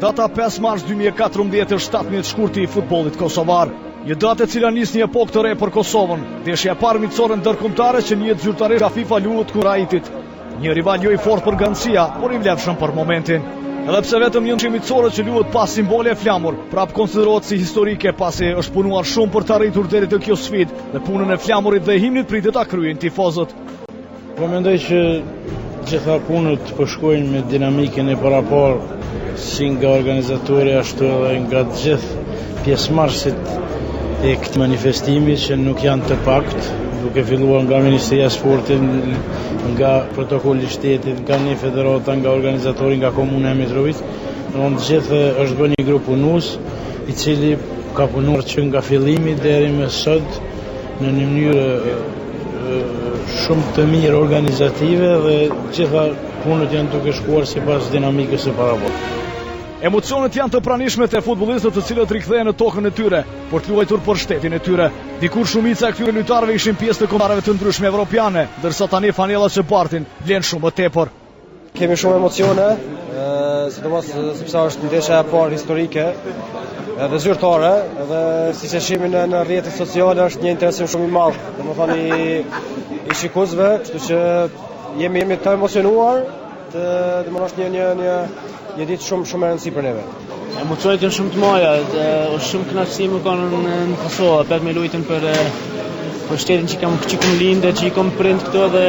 Data 5 mars 2014 është 17 shkurti i futbollit kosovar. Një datë e cila nis një epokë të re për Kosovën. Ndeshja e parë miqësore ndërkombëtare që njihet zyrtarisht nga FIFA luhet Kuraitit. Një rival jo i fortë për garancia, por i vlefshëm për momentin. Edhe pse vetëm një ndeshje miqësore që luhet pas simbole e flamur, prap konsiderohet si historike pasi është punuar shumë për të arritur deri te kjo sfidë dhe punën e flamurit dhe himnit pritet ta kryejnë tifozët. Po mendoj që gjitha punët po shkojnë me dinamikën e parapar, si nga organizatori ashtu edhe nga të gjithë pjesëmarrësit e këtij manifestimi që nuk janë të pakt, duke filluar nga Ministria e Sportit, nga protokolli i shtetit, nga një federata, nga organizatori, nga Komuna e Mitrovicë. Në të gjithë është bërë një grup punues i cili ka punuar që nga fillimi deri më sot në një mënyrë shumë të mirë organizative dhe gjitha punët janë duke shkuar sipas dinamikës së paraportit. Emocionet janë të pranishme te futbollistët të cilët rikthehen në tokën e tyre për të luajtur për shtetin e tyre. Dikur shumica e këtyre lojtarëve ishin pjesë të kombëtarëve të ndryshme evropiane, ndërsa tani fanellat që bartin vlen shumë më tepër. Kemi shumë emocione, sidomos sepse është ndeshja e parë historike edhe zyrtare, edhe siç e shihemi në rrjetet sociale është një interesim shumë i madh, domethënë i shikuesve, kështu që jemi të emocionuar, domethënë është një ditë shumë e rëndësishme për neve. Emocionet janë shumë të mëdha, është shumë kënaqësi më kanë në Kosovë, për me luajtur për shtetin që kam lindë, që i kam prind këto dhe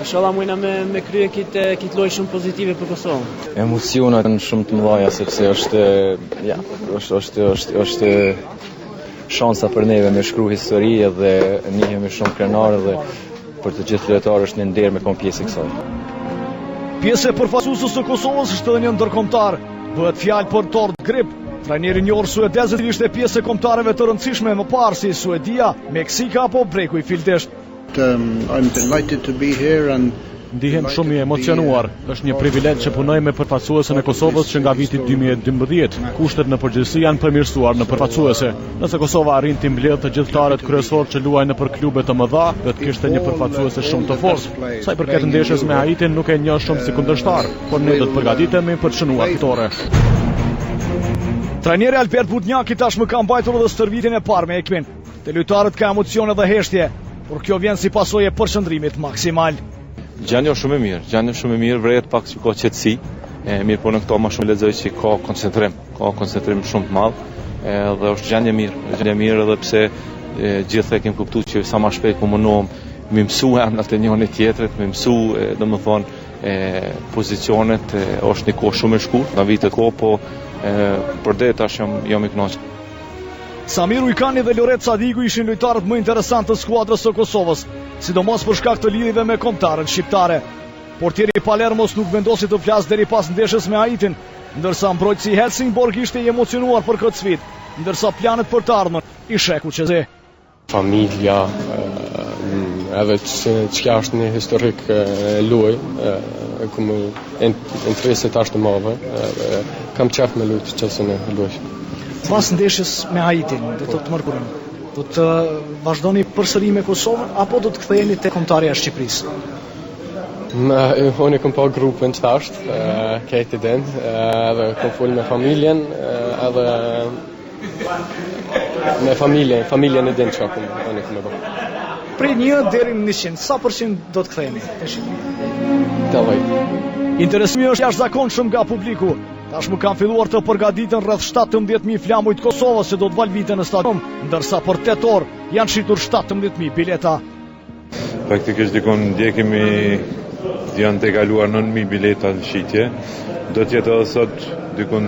inshallah mujna me krye këtë lojë shumë pozitive për Kosovën. Emocionet janë shumë të mëdha sepse është shansa për neve me shkruaj histori dhe njihemi shumë krenarë dhe për të gjithë lojtarët është një nder me kon pjesë kësaj. Pjesë e përfaqësuesës së Kosovës është edhe një ndërkombëtar. Bëhet fjalë për Tord Grip, trajneri i njohur suedez që ishte pjesë e kombëtarëve të rëndësishme më parë si Suedia, Meksika apo Breku i Fildesh. I'm delighted to be here and ndihem shumë i emocionuar. Është një privilegj që punoj me përfaqësuesën e Kosovës që nga viti 2012. Kushtet në përgjithësi janë përmirësuar në përfaqësuese. Nëse Kosova arrin të mbledhë të gjithë lojtarët kryesorë që luajnë në klube të mëdha, do të kishte një përfaqësuese shumë të fortë. Sa i përket ndeshjes me Haitin nuk e njoh shumë si kundërshtar, por ne do të përgatitemi për të shënuar fitore. Trajneri Albert Budnjaki tashmë ka mbajtur edhe stërvitjen e parë me ekipin. Te lojtarët ka emocione dhe heshtje, por kjo vjen si pasojë e përqendrimit maksimal. Gjendja është shumë e mirë, vret pak që ka qetësi. Mirë, po në këto më shumë lexoj që ka koncentrim shumë të madh. Dhe është gjendje mirë edhe pse gjithë e kemi kuptuar që sa më shpejt po mundohem me mësue emrat e njëri tjetrit, me mësue, domethënë pozicionet, është një kohë shumë e shkurtë, nga vitet kohë, po për det tash jam i kënaqur. Samir Ujkani dhe Loret Sadiku ishin lojtarët më interesantë të skuadrës së Kosovës, sidomos për shkak të lidhjeve me kombëtarët shqiptare. Portieri Palermos nuk vendosi të flasë deri pas ndeshjes me Haitin, ndërsa mbrojtësi Helsingborg ishte i emocionuar për këtë sfidë, ndërsa planet për të ardhmen i sheku qeze. Familja, edhe që është një historik luaj, ku më interesit është të madhe, kam qef me lujtë qësën e luaj. Pas ndeshjes me Haitin, do të mërkurën, do të vazhdoni përsëri me Kosovën apo do të ktheheni te kombëtarja e Shqipërisë? Unë kam pa grupin që tasht, kejti den, edhe kam full me familjen, edhe me familjen e den që unë kam e bërë. Prej 1 deri në 100, sa përqind do të ktheheni? Interesimi është jashtëzakonshëm nga publiku. Tashmë kanë filluar të përgatiten rreth 17.000 flamujt Kosovës që do të valviten në stadium, ndërsa për 8 orë janë shitur 17.000 bileta. Praktikisht dikon ndjekemi janë të kaluar 9.000 bileta në shitje. Do të jetë edhe sot dikon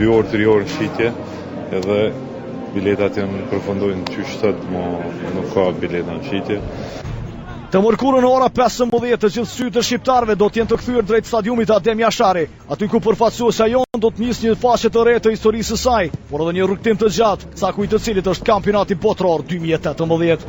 2 orë, 3 orë në shitje, edhe biletat janë përfundojnë qysh sot, nuk ka bileta në shitje. Të mërkurën në ora 15 të gjithë sytë të shqiptarëve do t'jenë të kthyer drejt stadiumit Adem Jashari, aty ku përfaqësuesja jonë do të nisë një faqe të re të historisë së saj, por edhe një rrugtim të gjatë, sa kujt të cilit është kampionati botror 2018.